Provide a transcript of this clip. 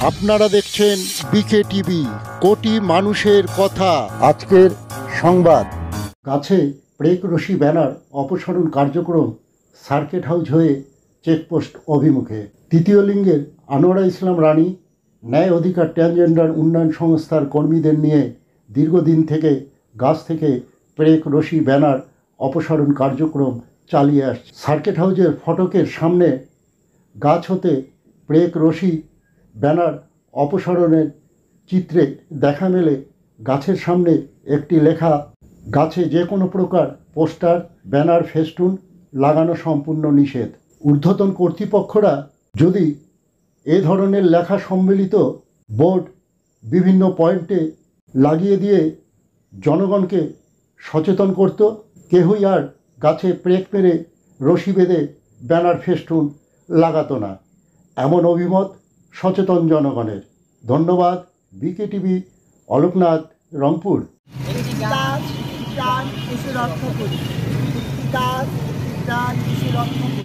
আপনারা দেখছেন বিকে টিভি, কোটি মানুষের কথা। আজকের সংবাদ। গাছে প্রেক রশি ব্যানার অপসারণ কার্যক্রম সার্কিট হাউস হয়ে চেকপোস্ট অভিমুখে। তৃতীয় লিঙ্গের আনোয়ারা ইসলাম রানী ন্যায় অধিকার ট্রান্সজেন্ডার উন্নয়ন সংস্থার কর্মীদের নিয়ে দীর্ঘদিন থেকে গাছ থেকে প্রেক রশি ব্যানার অপসারণ কার্যক্রম চালিয়ে আসছে। সার্কিট হাউসের ফটকের সামনে গাছ হতে প্রেক রশি ব্যানার অপসারণের চিত্রে দেখা মেলে গাছের সামনে একটি লেখা, গাছে যে কোনো প্রকার পোস্টার, ব্যানার, ফেস্টুন লাগানো সম্পূর্ণ নিষেধ। ঊর্ধ্বতন কর্তৃপক্ষরা যদি এ ধরনের লেখা সম্মিলিত বোর্ড বিভিন্ন পয়েন্টে লাগিয়ে দিয়ে জনগণকে সচেতন করত, কেহই আর গাছে প্রেক মেরে রশি বেঁধে ব্যানার ফেস্টুন লাগাতো না, এমন অভিমত সচেতন জনগণের। ধন্যবাদ। বিকে টিভি, অলোকনাথ, রংপুর। একটি গাছ প্রাণ, কৃষি রক্ষা করি। একটি গাছ প্রাণ, কৃষি রক্ষা করি।